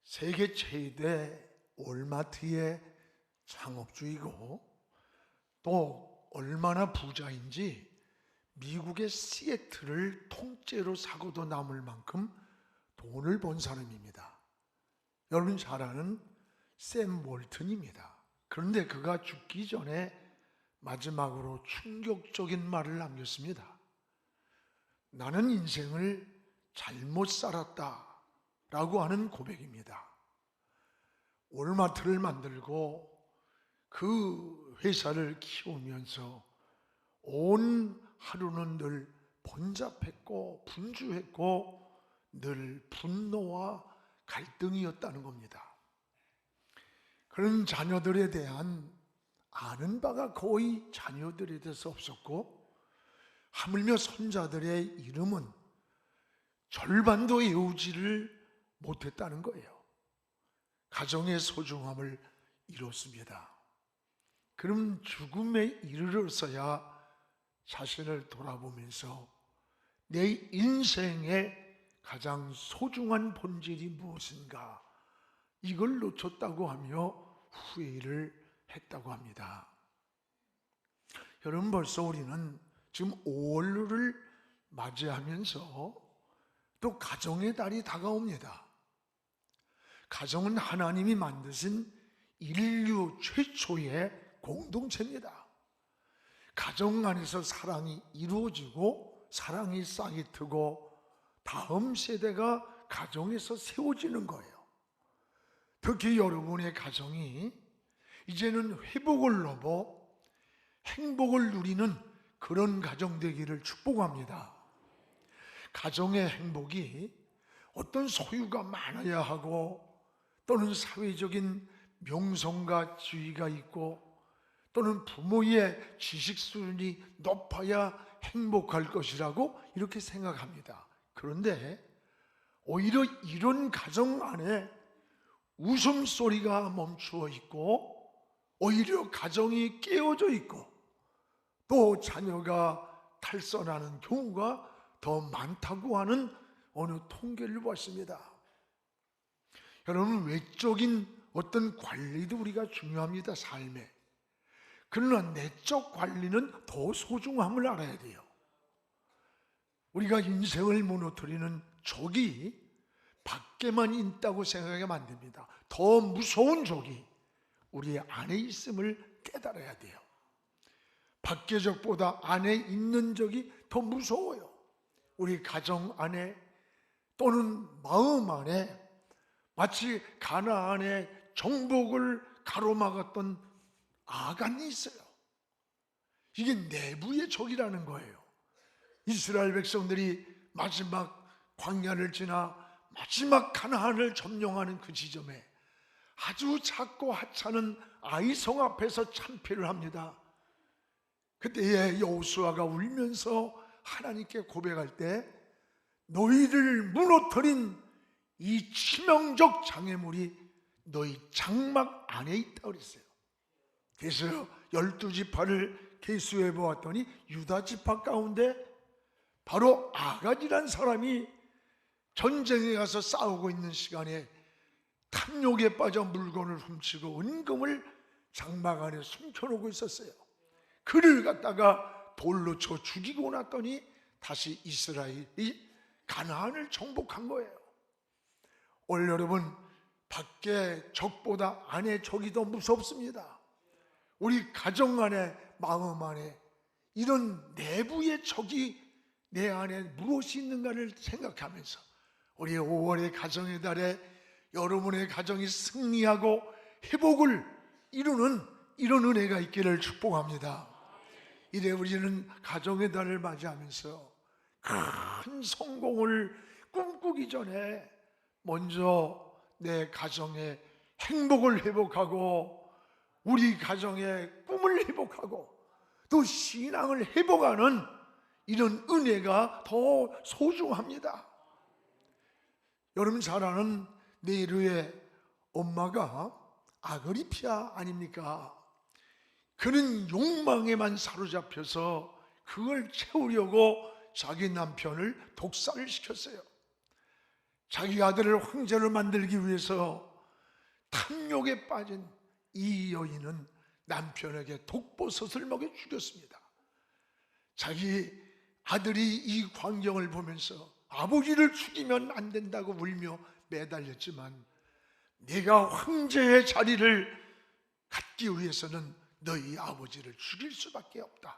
세계 최대 월마트의 창업주이고 또 얼마나 부자인지 미국의 시애틀을 통째로 사고도 남을 만큼 돈을 번 사람입니다. 여러분 잘 아는 샘 월튼입니다. 그런데 그가 죽기 전에 마지막으로 충격적인 말을 남겼습니다. 나는 인생을 잘못 살았다 라고 하는 고백입니다. 월마트를 만들고 그 회사를 키우면서 온 하루는 늘 번잡했고 분주했고 늘 분노와 갈등이었다는 겁니다. 그런 자녀들에 대한 아는 바가 거의 자녀들에 대해서 없었고, 하물며 손자들의 이름은 절반도 외우지를 못했다는 거예요. 가정의 소중함을 잃었습니다. 그럼 죽음에 이르러서야 자신을 돌아보면서 내 인생의 가장 소중한 본질이 무엇인가, 이걸 놓쳤다고 하며 후회를 했다고 합니다. 여러분, 벌써 우리는 지금 5월을 맞이하면서 또 가정의 달이 다가옵니다. 가정은 하나님이 만드신 인류 최초의 공동체입니다. 가정 안에서 사랑이 이루어지고 사랑이 싹이 트고 다음 세대가 가정에서 세워지는 거예요. 특히 여러분의 가정이 이제는 회복을 넘어 행복을 누리는 그런 가정 되기를 축복합니다. 가정의 행복이 어떤 소유가 많아야 하고 또는 사회적인 명성과 지위가 있고 또는 부모의 지식 수준이 높아야 행복할 것이라고 이렇게 생각합니다. 그런데 오히려 이런 가정 안에 웃음소리가 멈추어 있고 오히려 가정이 깨어져 있고 또 자녀가 탈선하는 경우가 더 많다고 하는 어느 통계를 봤습니다. 여러분, 외적인 어떤 관리도 우리가 중요합니다, 삶에. 그러나 내적 관리는 더 소중함을 알아야 돼요. 우리가 인생을 무너뜨리는 적이 밖에만 있다고 생각하면 안 됩니다. 더 무서운 적이 우리 안에 있음을 깨달아야 돼요. 밖의 적보다 안에 있는 적이 더 무서워요. 우리 가정 안에 또는 마음 안에 마치 가나안의 정복을 가로막았던 아간이 있어요. 이게 내부의 적이라는 거예요. 이스라엘 백성들이 마지막 광야를 지나 마지막 가나안을 점령하는 그 지점에 아주 작고 하찮은 아이성 앞에서 참패를 합니다. 그때에 여호수아가 울면서 하나님께 고백할 때 너희를 무너뜨린 이 치명적 장애물이 너희 장막 안에 있다고 그랬어요. 그래서 12지파를 계수해 보았더니 유다 지파 가운데 바로 아간이라는 사람이 전쟁에 가서 싸우고 있는 시간에 탐욕에 빠져 물건을 훔치고 은금을 장막 안에 숨겨놓고 있었어요. 그를 갖다가 돌로 쳐 죽이고 났더니 다시 이스라엘이 가나안을 정복한 거예요. 오늘 여러분, 밖에 적보다 안에 적이 더 무섭습니다. 우리 가정 안에, 마음 안에 이런 내부의 적이 내 안에 무엇이 있는가를 생각하면서 우리 5월의 가정의 달에 여러분의 가정이 승리하고 회복을 이루는 이런 은혜가 있기를 축복합니다. 이래 우리는 가정의 달을 맞이하면서 큰 성공을 꿈꾸기 전에 먼저 내 가정의 행복을 회복하고 우리 가정의 꿈을 회복하고 또 신앙을 회복하는 이런 은혜가 더 소중합니다. 여러분 잘 아는 네로의 엄마가 아그리피아 아닙니까? 그는 욕망에만 사로잡혀서 그걸 채우려고 자기 남편을 독살을 시켰어요. 자기 아들을 황제로 만들기 위해서 탐욕에 빠진 이 여인은 남편에게 독버섯을 먹여 죽였습니다. 자기 아들이 이 광경을 보면서 아버지를 죽이면 안 된다고 울며 매달렸지만, 내가 황제의 자리를 갖기 위해서는 너희 아버지를 죽일 수밖에 없다.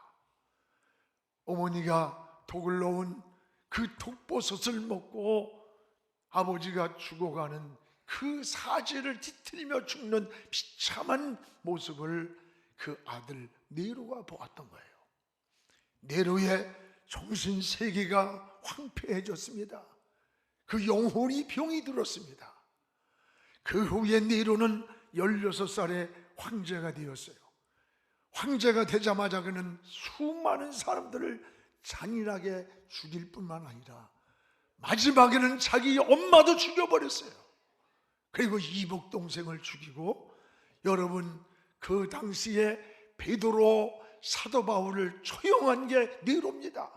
어머니가 독을 넣은 그 독버섯을 먹고 아버지가 죽어가는 그 사지를 뒤틀리며 죽는 비참한 모습을 그 아들 네로가 보았던 거예요. 네로의 정신세계가 황폐해졌습니다. 그 영혼이 병이 들었습니다. 그 후에 네로는 16살에 황제가 되었어요. 황제가 되자마자 그는 수많은 사람들을 잔인하게 죽일 뿐만 아니라 마지막에는 자기 엄마도 죽여버렸어요. 그리고 이복 동생을 죽이고, 여러분, 그 당시에 베드로 사도 바울을 처형한 게 네로입니다.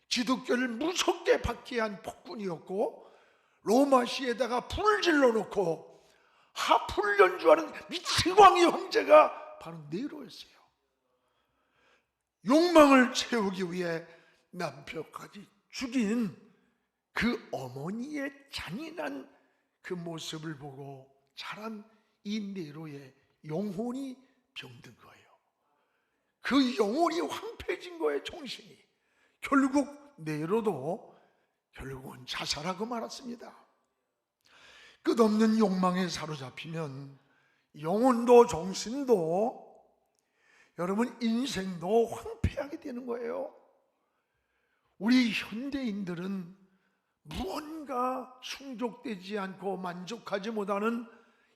기독교를 무섭게 박해한 폭군이었고, 로마시에다가 불을 질러놓고 하프를 연주하는 미치광이 황제가 바로 네로였어요. 욕망을 채우기 위해 남편까지 죽인 그 어머니의 잔인한 그 모습을 보고 자란 이 네로의 영혼이 병든 거예요. 그 영혼이 황폐해진 거예요, 정신이. 결국 네로도 결국은 자살하고 말았습니다. 끝없는 욕망에 사로잡히면 영혼도 정신도, 여러분, 인생도 황폐하게 되는 거예요. 우리 현대인들은 무언가 충족되지 않고 만족하지 못하는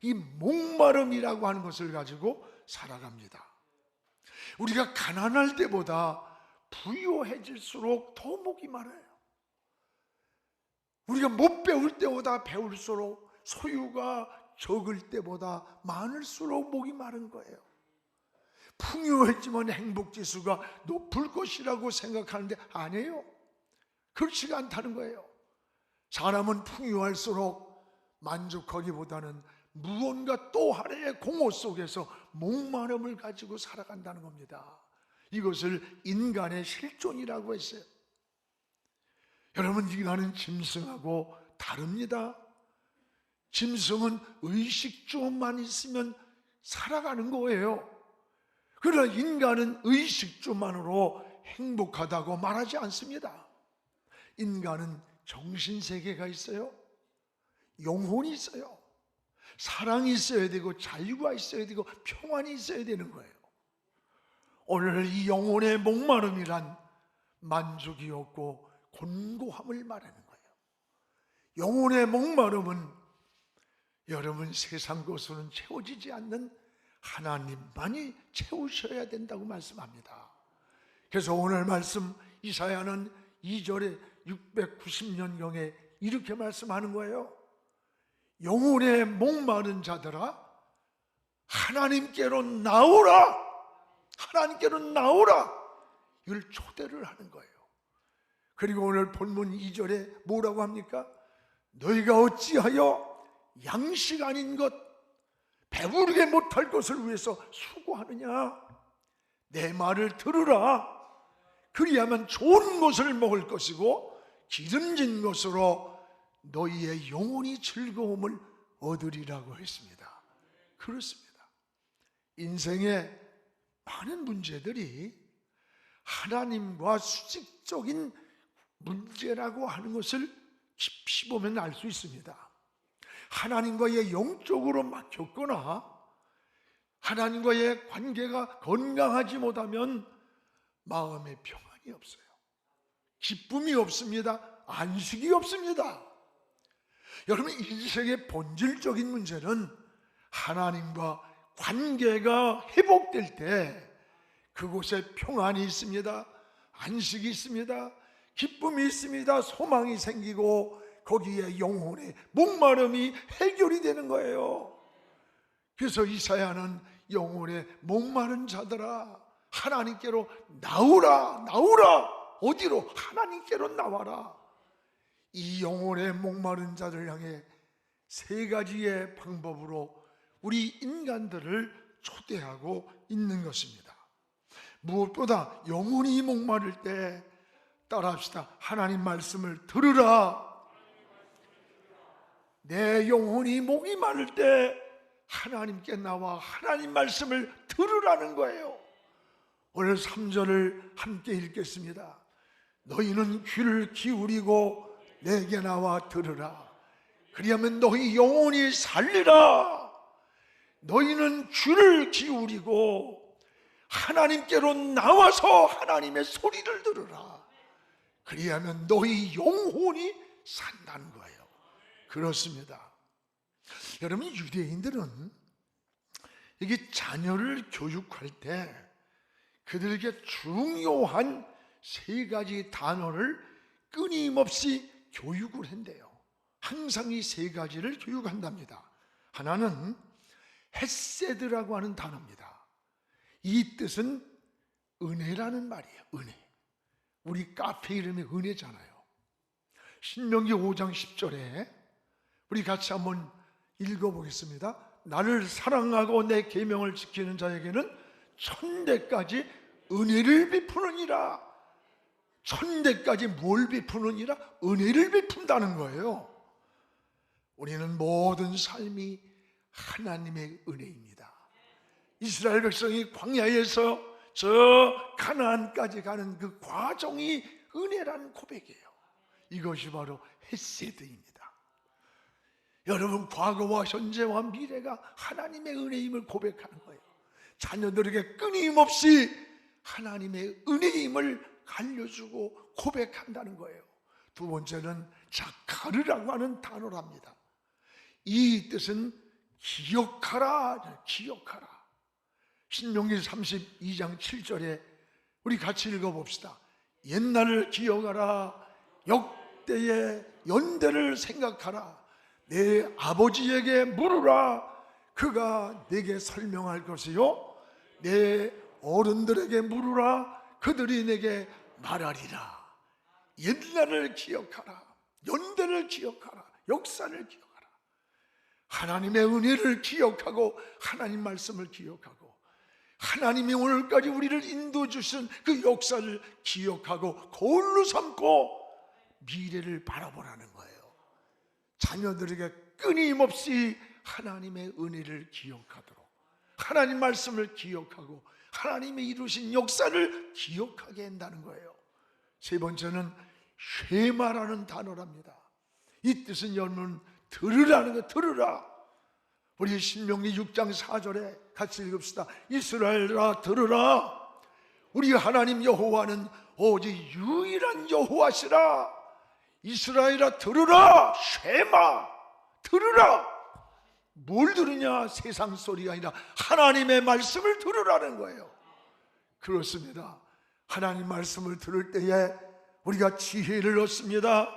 이 목마름이라고 하는 것을 가지고 살아갑니다. 우리가 가난할 때보다 부유해질수록 더 목이 마르요. 우리가 못 배울 때보다 배울수록, 소유가 적을 때보다 많을수록 목이 마른 거예요. 풍요했지만 행복지수가 높을 것이라고 생각하는데 아니에요. 그렇지가 않다는 거예요. 사람은 풍요할수록 만족하기보다는 무언가 또 하나의 공허 속에서 목마름을 가지고 살아간다는 겁니다. 이것을 인간의 실존이라고 했어요. 여러분, 인간은 짐승하고 다릅니다. 짐승은 의식주만 있으면 살아가는 거예요. 그러나 인간은 의식주만으로 행복하다고 말하지 않습니다. 인간은 정신세계가 있어요. 영혼이 있어요. 사랑이 있어야 되고 자유가 있어야 되고 평안이 있어야 되는 거예요. 오늘 이 영혼의 목마름이란 만족이 없고 곤고함을 말하는 거예요. 영혼의 목마름은 여러분, 세상 것으로는 채워지지 않는 하나님만이 채우셔야 된다고 말씀합니다. 그래서 오늘 말씀 이사야는 2절에 690년경에 이렇게 말씀하는 거예요. 영혼의 목마른 자들아, 하나님께로 나오라, 하나님께로 나오라, 이걸 초대를 하는 거예요. 그리고 오늘 본문 2절에 뭐라고 합니까? 너희가 어찌하여 양식 아닌 것, 배부르게 못할 것을 위해서 수고하느냐? 내 말을 들으라. 그리하면 좋은 것을 먹을 것이고 기름진 것으로 너희의 영혼이 즐거움을 얻으리라고 했습니다. 그렇습니다. 인생의 많은 문제들이 하나님과 수직적인 문제라고 하는 것을 깊이 보면 알 수 있습니다. 하나님과의 영적으로 막혔거나 하나님과의 관계가 건강하지 못하면 마음에 평안이 없어요. 기쁨이 없습니다. 안식이 없습니다. 여러분, 인생의 본질적인 문제는 하나님과 관계가 회복될 때 그곳에 평안이 있습니다. 안식이 있습니다. 기쁨이 있습니다. 소망이 생기고 거기에 영혼의 목마름이 해결이 되는 거예요. 그래서 이사야는 영혼의 목마른 자들아, 하나님께로 나오라, 나오라. 어디로? 하나님께로 나와라. 이 영혼의 목마른 자들 향해 세 가지의 방법으로 우리 인간들을 초대하고 있는 것입니다. 무엇보다 영혼이 목마를 때 따라합시다. 하나님 말씀을 들으라. 내 영혼이 목이 마를 때 하나님께 나와 하나님 말씀을 들으라는 거예요. 오늘 3절을 함께 읽겠습니다. 너희는 귀를 기울이고 내게 나와 들으라. 그리하면 너희 영혼이 살리라. 너희는 귀를 기울이고 하나님께로 나와서 하나님의 소리를 들으라. 그리하면 너희 영혼이 산다는 거예요. 그렇습니다. 여러분, 유대인들은 이게 자녀를 교육할 때 그들에게 중요한 세 가지 단어를 끊임없이 교육을 한대요. 항상 이 세 가지를 교육한답니다. 하나는 헤세드라고 하는 단어입니다. 이 뜻은 은혜라는 말이에요. 은혜. 우리 카페 이름이 은혜잖아요. 신명기 5장 10절에 우리 같이 한번 읽어보겠습니다. 나를 사랑하고 내 계명을 지키는 자에게는 천대까지 은혜를 베푸느니라. 천대까지 뭘 베푸느니라? 은혜를 베푼다는 거예요. 우리는 모든 삶이 하나님의 은혜입니다. 이스라엘 백성이 광야에서 저 가나안까지 가는 그 과정이 은혜라는 고백이에요. 이것이 바로 헤세드입니다. 여러분, 과거와 현재와 미래가 하나님의 은혜임을 고백하는 거예요. 자녀들에게 끊임없이 하나님의 은혜임을 알려주고 고백한다는 거예요. 두 번째는 자카르라고 하는 단어랍니다. 이 뜻은 기억하라. 기억하라. 신명기 32장 7절에 우리 같이 읽어봅시다. 옛날을 기억하라. 역대의 연대를 생각하라. 내 아버지에게 물으라. 그가 내게 설명할 것이요 내 어른들에게 물으라. 그들이 내게 말하리라. 옛날을 기억하라. 연대를 기억하라. 역사를 기억하라. 하나님의 은혜를 기억하고 하나님 말씀을 기억하고 하나님이 오늘까지 우리를 인도해 주신 그 역사를 기억하고 거울로 삼고 미래를 바라보라는 거예요. 자녀들에게 끊임없이 하나님의 은혜를 기억하도록 하나님 말씀을 기억하고 하나님이 이루신 역사를 기억하게 한다는 거예요. 세 번째는 쉐마라는 단어랍니다. 이 뜻은 여러분 들으라는 거. 들으라. 우리 신명기 6장 4절에 같이 읽읍시다. 이스라엘아 들으라. 우리 하나님 여호와는 오직 유일한 여호와시라. 이스라엘아 들으라. 쉐마. 들으라. 뭘 들으냐? 세상 소리가 아니라 하나님의 말씀을 들으라는 거예요. 그렇습니다. 하나님 말씀을 들을 때에 우리가 지혜를 얻습니다.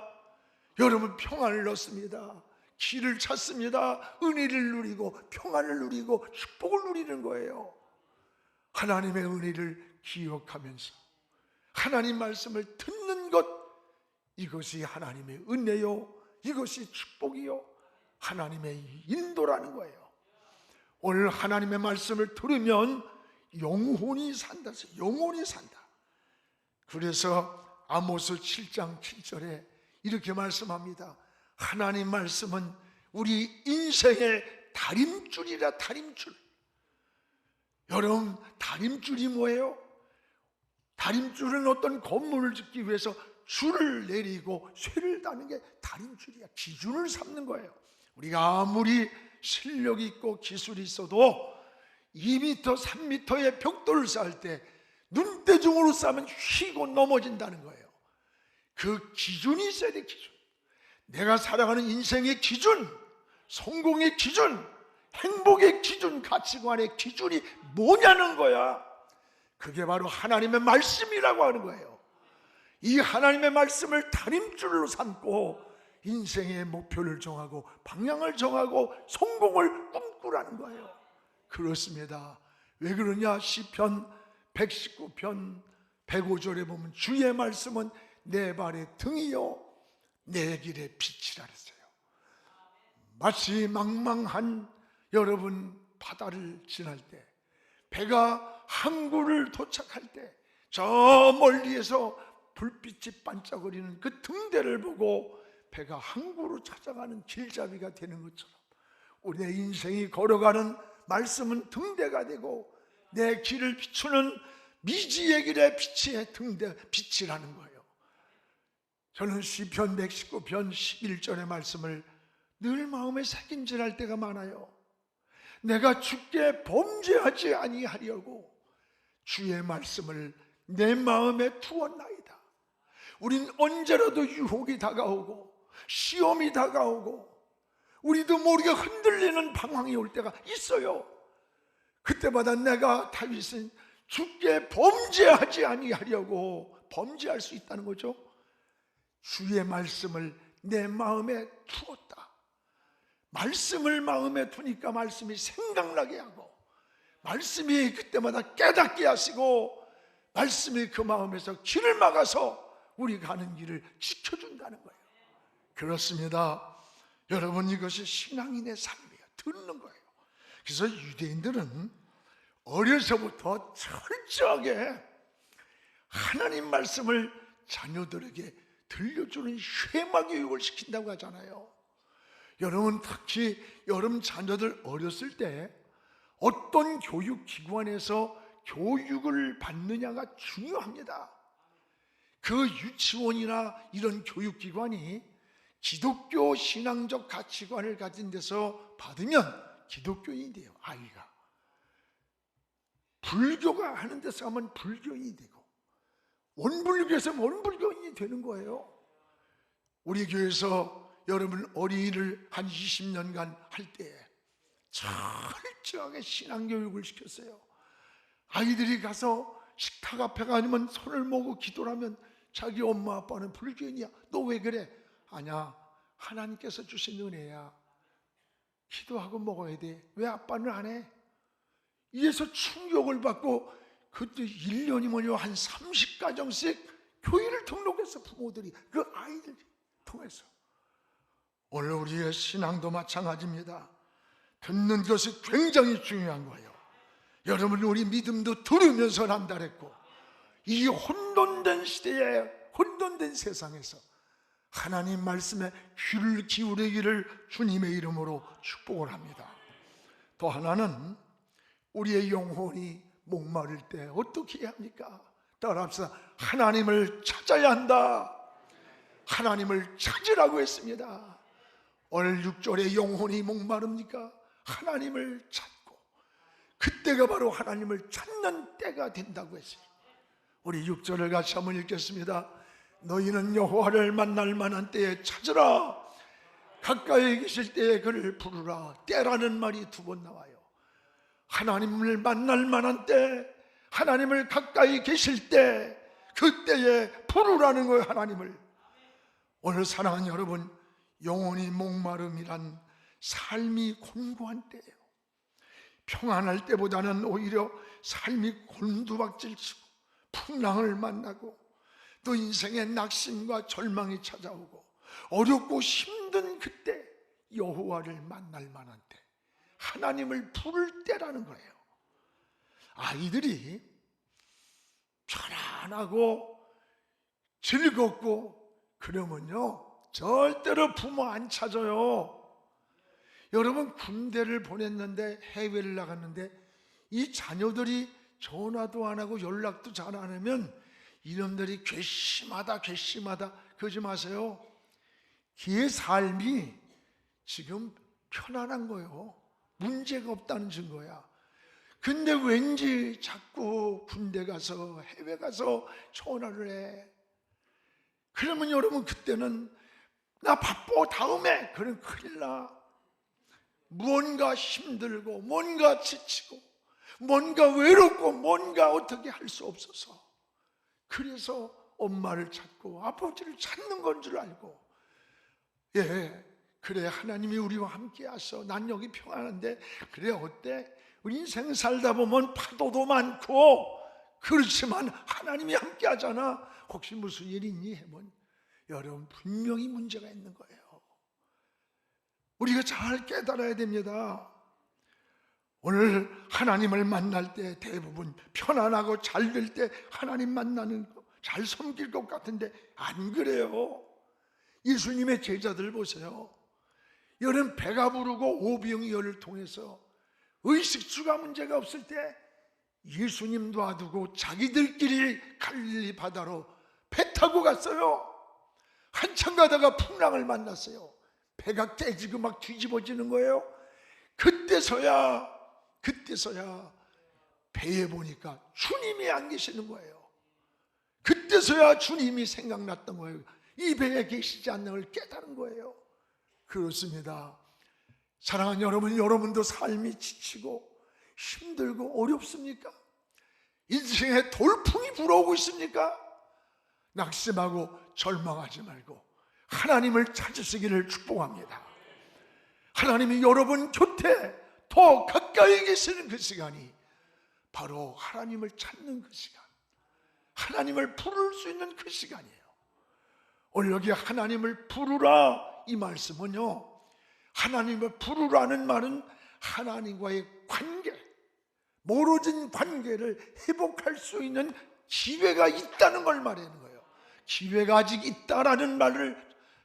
여러분, 평안을 얻습니다. 길을 찾습니다. 은혜를 누리고 평안을 누리고 축복을 누리는 거예요. 하나님의 은혜를 기억하면서 하나님 말씀을 듣는 것, 이것이 하나님의 은혜요, 이것이 축복이요, 하나님의 인도라는 거예요. 오늘 하나님의 말씀을 들으면 영혼이 산다. 영혼이 산다. 그래서 아모스 7장 7절에 이렇게 말씀합니다. 하나님 말씀은 우리 인생의 다림줄이라. 다림줄. 여러분, 다림줄이 뭐예요? 다림줄은 어떤 건물을 짓기 위해서 줄을 내리고 쇠를 다는 게 다림줄이야. 기준을 삼는 거예요. 우리가 아무리 실력이 있고 기술이 있어도 2m, 3m의 벽돌을 쌓을 때 눈대중으로 쌓으면 휘고 넘어진다는 거예요. 그 기준이 있어야 돼. 기준. 내가 살아가는 인생의 기준, 성공의 기준, 행복의 기준, 가치관의 기준이 뭐냐는 거야. 그게 바로 하나님의 말씀이라고 하는 거예요. 이 하나님의 말씀을 다림줄로 삼고 인생의 목표를 정하고 방향을 정하고 성공을 꿈꾸라는 거예요. 그렇습니다. 왜 그러냐? 시편 119편 105절에 보면 주의 말씀은 내 발의 등이요 내 길의 빛이라 그랬어요. 마치 망망한 여러분 바다를 지날 때, 배가 항구를 도착할 때 저 멀리에서 불빛이 반짝거리는 그 등대를 보고 배가 항구로 찾아가는 길잡이가 되는 것처럼 우리 내 인생이 걸어가는 말씀은 등대가 되고 내 길을 비추는 미지의 길의 빛의 등대, 빛이라는 거예요. 저는 시편 119편 11절의 말씀을 늘 마음에 새김질할 때가 많아요. 내가 주께 범죄하지 아니하려고 주의 말씀을 내 마음에 두었나이다. 우린 언제라도 유혹이 다가오고 시험이 다가오고 우리도 모르게 흔들리는 방황이 올 때가 있어요. 그때마다 내가 다윗은 주께 범죄하지 아니하려고 범죄할 수 있다는 거죠. 주의 말씀을 내 마음에 두었다. 말씀을 마음에 두니까 말씀이 생각나게 하고 말씀이 그때마다 깨닫게 하시고 말씀이 그 마음에서 길을 막아서 우리 가는 길을 지켜준다는 거예요. 그렇습니다. 여러분, 이것이 신앙인의 삶이에요. 듣는 거예요. 그래서 유대인들은 어려서부터 철저하게 하나님 말씀을 자녀들에게 들려주는 쉐마 교육을 시킨다고 하잖아요. 여러분, 특히 여러분 자녀들 어렸을 때 어떤 교육기관에서 교육을 받느냐가 중요합니다. 그 유치원이나 이런 교육기관이 기독교 신앙적 가치관을 가진 데서 받으면 기독교인이 돼요. 아이가 불교가 하는 데서 하면 불교인이 되고 원불교에서 원불교인이 되는 거예요. 우리 교회에서 여러분 어린이를 한 20년간 할 때 철저하게 신앙교육을 시켰어요. 아이들이 가서 식탁 앞에 가면 손을 모으고 기도를 하면 자기 엄마 아빠는 불교인이야. 너 왜 그래? 아니야, 하나님께서 주신 은혜야. 기도하고 먹어야 돼. 왜 아빠는 안 해? 이에서 충격을 받고 그때 1년이면요 한 30가정씩 교회를 등록해서 부모들이 그 아이들 통해서. 오늘 우리의 신앙도 마찬가지입니다. 듣는 것이 굉장히 중요한 거예요. 여러분, 우리 믿음도 들으면서 난다랬고 이 혼돈된 시대에 혼돈된 세상에서 하나님 말씀에 귀를 기울이기를 주님의 이름으로 축복을 합니다. 또 하나는 우리의 영혼이 목마를 때 어떻게 해야 합니까? 따라합시다. 하나님을 찾아야 한다. 하나님을 찾으라고 했습니다. 오늘 6절에 영혼이 목마릅니까? 하나님을 찾고 그때가 바로 하나님을 찾는 때가 된다고 했어요. 우리 6절을 같이 한번 읽겠습니다. 너희는 여호와를 만날 만한 때에 찾으라. 가까이 계실 때에 그를 부르라. 때라는 말이 2번 나와요. 하나님을 만날 만한 때, 하나님을 가까이 계실 때, 그때에 부르라는 거예요. 하나님을. 오늘 사랑하는 여러분, 영혼이 목마름이란 삶이 곤고한 때예요. 평안할 때보다는 오히려 삶이 곤두박질치고 풍랑을 만나고 또 인생의 낙심과 절망이 찾아오고 어렵고 힘든 그때 여호와를 만날 만한 때, 하나님을 부를 때라는 거예요. 아이들이 편안하고 즐겁고 그러면요 절대로 부모 안 찾아요. 여러분, 군대를 보냈는데 해외를 나갔는데 이 자녀들이 전화도 안 하고 연락도 잘 안 하면 이놈들이 괘씸하다 그러지 마세요. 걔의 삶이 지금 편안한 거예요. 문제가 없다는 증거야. 근데 왠지 자꾸 군대 가서 해외 가서 전화를 해. 그러면 여러분 그때는 나 바빠 다음에, 그럼 큰일 나. 뭔가 힘들고 뭔가 지치고 뭔가 외롭고 뭔가 어떻게 할 수 없어서 그래서 엄마를 찾고 아버지를 찾는 건 줄 알고, 예, 그래 하나님이 우리와 함께 하셔. 난 여기 평안한데 그래 어때? 우리 인생 살다 보면 파도도 많고 그렇지만 하나님이 함께 하잖아. 혹시 무슨 일 있니? 하면 여러분, 분명히 문제가 있는 거예요. 우리가 잘 깨달아야 됩니다. 오늘 하나님을 만날 때 대부분 편안하고 잘 될 때 하나님 만나는 거, 잘 섬길 것 같은데 안 그래요. 예수님의 제자들 보세요. 여름 배가 부르고 오병이어를 통해서 의식주가 문제가 없을 때 예수님 놔두고 자기들끼리 갈릴리 바다로 배 타고 갔어요. 한참 가다가 풍랑을 만났어요. 배가 깨지고 막 뒤집어지는 거예요. 그때서야 배에 보니까 주님이 안 계시는 거예요. 그때서야 주님이 생각났던 거예요. 이 배에 계시지 않는 걸 깨달은 거예요. 그렇습니다. 사랑하는 여러분, 여러분도 삶이 지치고 힘들고 어렵습니까? 인생에 돌풍이 불어오고 있습니까? 낙심하고 절망하지 말고 하나님을 찾으시기를 축복합니다. 하나님이 여러분 곁에 더 가까이 계시는 그 시간이 바로 하나님을 찾는 그 시간, 하나님을 부를 수 있는 그 시간이에요. 오늘 여기 하나님을 부르라 이 말씀은요, 하나님을 부르라는 말은 하나님과의 관계, 멀어진 관계를 회복할 수 있는 기회가 있다는 걸 말하는 거예요. 기회가 아직 있다라는 말을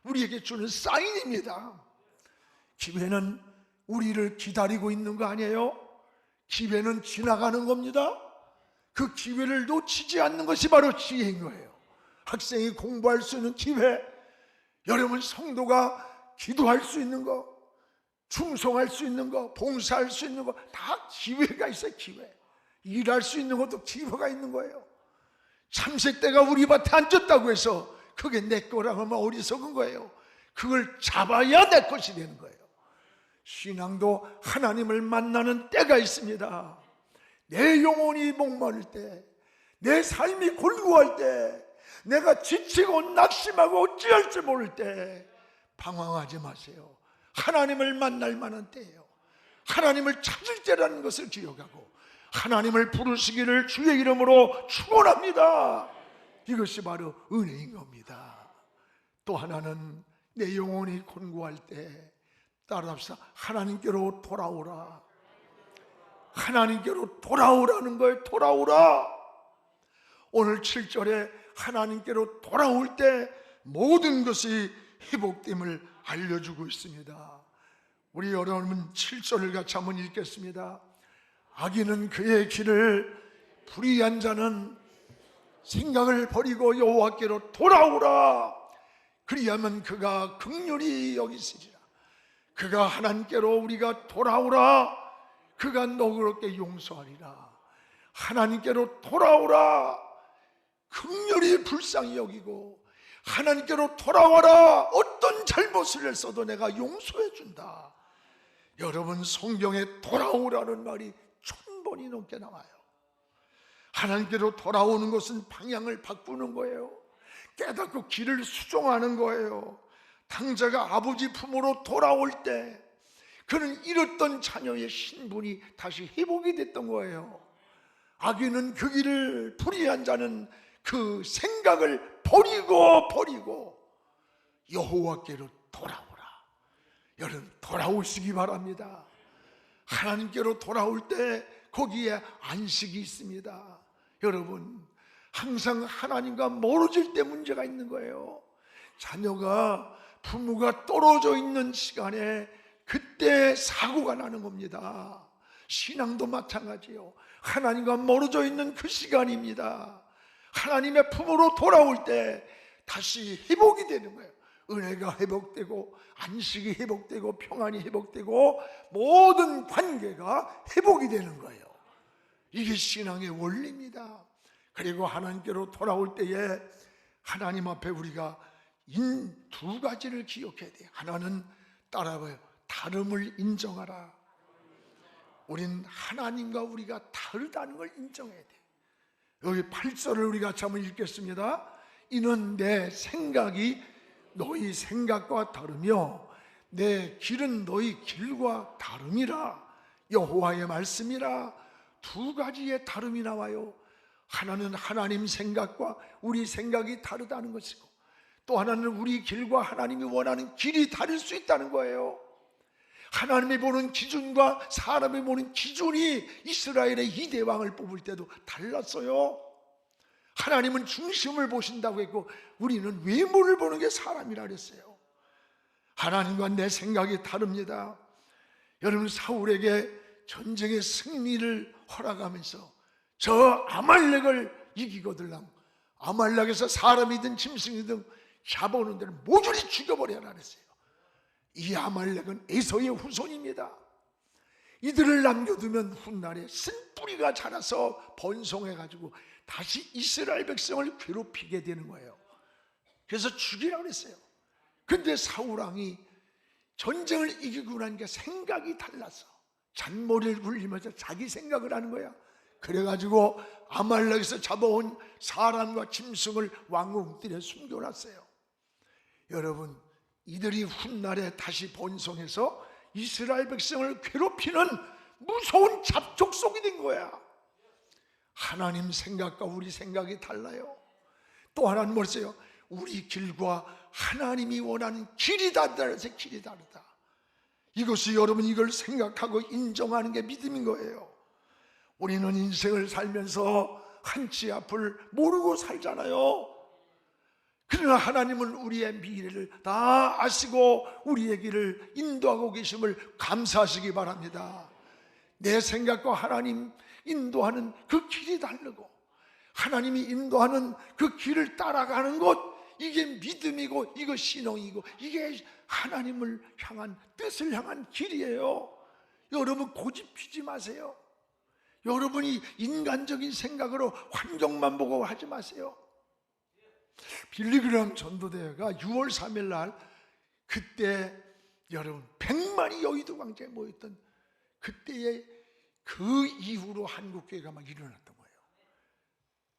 우리에게 주는 사인입니다. 기회는 우리를 기다리고 있는 거 아니에요? 기회는 지나가는 겁니다. 그 기회를 놓치지 않는 것이 바로 지혜인 거예요. 학생이 공부할 수 있는 기회, 여러분 성도가 기도할 수 있는 거, 충성할 수 있는 거, 봉사할 수 있는 거, 다 기회가 있어요. 기회. 일할 수 있는 것도 기회가 있는 거예요. 참새떼가 우리 밭에 앉았다고 해서 그게 내 거라고 하면 어리석은 거예요. 그걸 잡아야 내 것이 되는 거예요. 신앙도 하나님을 만나는 때가 있습니다. 내 영혼이 목마를 때, 내 삶이 골고할 때, 내가 지치고 낙심하고 어찌할지 모를 때 방황하지 마세요. 하나님을 만날 만한 때예요. 하나님을 찾을 때라는 것을 기억하고 하나님을 부르시기를 주의 이름으로 축원합니다. 이것이 바로 은혜인 겁니다. 또 하나는 내 영혼이 곤고할 때 따라합시다. 하나님께로 돌아오라. 하나님께로 돌아오라는 거예요. 돌아오라. 오늘 7절에 하나님께로 돌아올 때 모든 것이 회복됨을 알려주고 있습니다. 우리 여러분 7절을 같이 한번 읽겠습니다. 악인은 그의 길을, 불의한 자는 생각을 버리고 여호와께로 돌아오라. 그리하면 그가 긍휼히 여기시리라. 그가 하나님께로 우리가 돌아오라. 그가 너그럽게 용서하리라. 하나님께로 돌아오라. 긍휼히 불쌍히 여기고 하나님께로 돌아와라. 어떤 잘못을 했어도 내가 용서해 준다. 여러분 성경에 돌아오라는 말이 1000번이 넘게 나와요. 하나님께로 돌아오는 것은 방향을 바꾸는 거예요. 깨닫고 길을 수정하는 거예요. 당자가 아버지 품으로 돌아올 때 그는 잃었던 자녀의 신분이 다시 회복이 됐던 거예요. 악인은 그 길을, 불의한 자는 그 생각을 버리고 여호와께로 돌아오라. 여러분 돌아오시기 바랍니다. 하나님께로 돌아올 때 거기에 안식이 있습니다. 여러분 항상 하나님과 멀어질 때 문제가 있는 거예요. 자녀가 부모가 떨어져 있는 시간에 그때 사고가 나는 겁니다. 신앙도 마찬가지요. 하나님과 멀어져 있는 그 시간입니다. 하나님의 품으로 돌아올 때 다시 회복이 되는 거예요. 은혜가 회복되고 안식이 회복되고 평안이 회복되고 모든 관계가 회복이 되는 거예요. 이게 신앙의 원리입니다. 그리고 하나님께로 돌아올 때에 하나님 앞에 우리가 두 가지를 기억해야 돼요. 하나는 따라봐요. 다름을 인정하라. 우린 하나님과 우리가 다르다는 걸 인정해야 돼요. 여기 8절을 우리가 같이 한번 읽겠습니다. 이는 내 생각이 너희 생각과 다르며 내 길은 너희 길과 다름이라. 여호와의 말씀이라. 두 가지의 다름이 나와요. 하나는 하나님 생각과 우리 생각이 다르다는 것이고, 또 하나는 우리 길과 하나님이 원하는 길이 다를 수 있다는 거예요. 하나님이 보는 기준과 사람이 보는 기준이 이스라엘의 이 대왕을 뽑을 때도 달랐어요. 하나님은 중심을 보신다고 했고 우리는 외모를 보는 게 사람이라 그랬어요. 하나님과 내 생각이 다릅니다. 여러분, 사울에게 전쟁의 승리를 허락하면서 저 아말렉을 이기거들랑 아말렉에서 사람이든 짐승이든 잡아오는 데는 모조리 죽여버려라 그랬어요. 이 아말렉은 에서의 후손입니다. 이들을 남겨두면 훗날에 쓴뿌리가 자라서 번성해가지고 다시 이스라엘 백성을 괴롭히게 되는 거예요. 그래서 죽이라고 그랬어요. 근데 사울왕이 전쟁을 이기고 나니까 생각이 달라서 잔머리를 굴리면서 자기 생각을 하는 거야. 그래가지고 아말렉에서 잡아온 사람과 짐승을 왕궁들에 숨겨놨어요. 여러분, 이들이 훗날에 다시 번성해서 이스라엘 백성을 괴롭히는 무서운 잡족 속이 된 거야. 하나님 생각과 우리 생각이 달라요. 또 하나는 뭐였어요? 우리 길과 하나님이 원하는 길이 다르다. 길이 다르다. 이것이 여러분, 이걸 생각하고 인정하는 게 믿음인 거예요. 우리는 인생을 살면서 한치 앞을 모르고 살잖아요. 그러나 하나님은 우리의 미래를 다 아시고 우리의 길을 인도하고 계심을 감사하시기 바랍니다. 내 생각과 하나님 인도하는 그 길이 다르고 하나님이 인도하는 그 길을 따라가는 것, 이게 믿음이고 이거 신앙이고 이게 하나님을 향한 뜻을 향한 길이에요. 여러분, 고집 피지 마세요. 여러분이 인간적인 생각으로 환경만 보고 하지 마세요. 빌리그람 전도대회가 6월 3일 날, 그때 여러분 100만이 여의도 광장에 모였던 그때의 그 이후로 한국교회가 막 일어났던 거예요.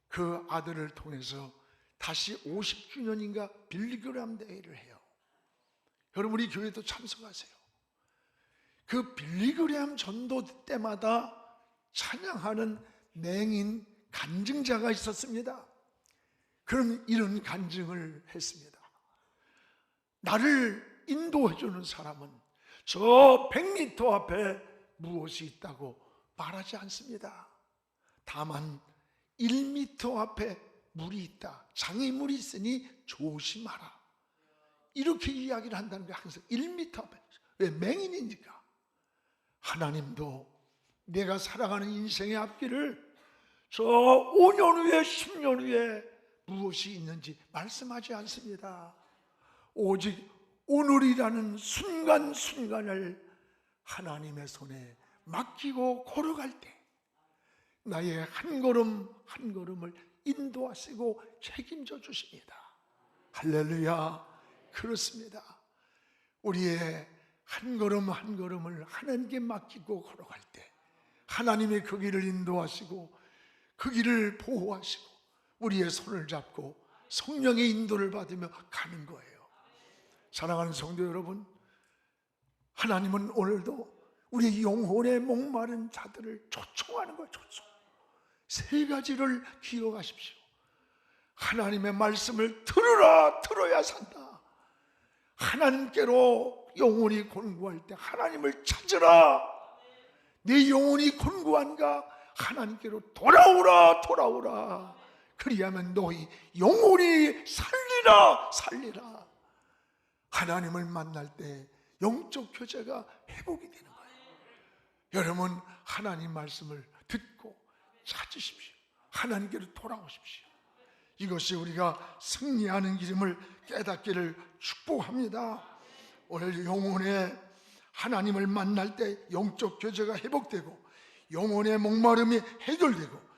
그 아들을 통해서 다시 50주년인가 빌리그람 대회를 해요. 여러분, 우리 교회도 참석하세요. 그 빌리그람 전도 때마다 찬양하는 맹인 간증자가 있었습니다. 그럼 이런 간증을 했습니다. 나를 인도해주는 사람은 저 100m 앞에 무엇이 있다고 말하지 않습니다. 다만 1m 앞에 물이 있다, 장애물이 있으니 조심하라, 이렇게 이야기를 한다는 게 항상 1m 앞에. 왜? 맹인이니까. 하나님도 내가 살아가는 인생의 앞길을 저 5년 후에 10년 후에 무엇이 있는지 말씀하지 않습니다. 오직 오늘이라는 순간순간을 하나님의 손에 맡기고 걸어갈 때 나의 한 걸음 한 걸음을 인도하시고 책임져 주십니다. 할렐루야. 그렇습니다. 우리의 한 걸음 한 걸음을 하나님께 맡기고 걸어갈 때 하나님의 그 길을 인도하시고 그 길을 보호하시고 우리의 손을 잡고 성령의 인도를 받으며 가는 거예요. 사랑하는 성도 여러분, 하나님은 오늘도 우리 영혼의 목마른 자들을 초청하는 거예요. 초청. 세 가지를 기억하십시오. 하나님의 말씀을 들어야 산다. 하나님께로 영혼이 곤고할 때 하나님을 찾으라. 내 영혼이 곤고한가? 하나님께로 돌아오라. 그리하면 너희 영혼이 살리라. 하나님을 만날 때 영적 교제가 회복이 되는 거예요. 여러분, 하나님 말씀을 듣고 찾으십시오. 하나님께로 돌아오십시오. 이것이 우리가 승리하는 길임을 깨닫기를 축복합니다. 오늘 영혼의 하나님을 만날 때 영적 교제가 회복되고 영혼의 목마름이 해결되고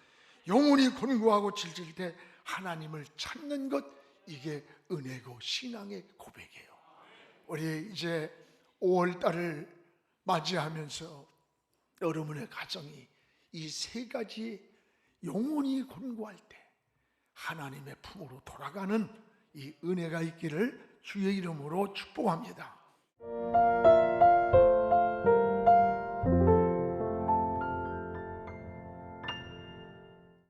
영혼이 곤고하고 질질 때 하나님을 찾는 것, 이게 은혜고 신앙의 고백이에요. 우리 이제 5월달을 맞이하면서 여러분의 가정이 이 세 가지 영혼이 곤고할 때 하나님의 품으로 돌아가는 이 은혜가 있기를 주의 이름으로 축복합니다.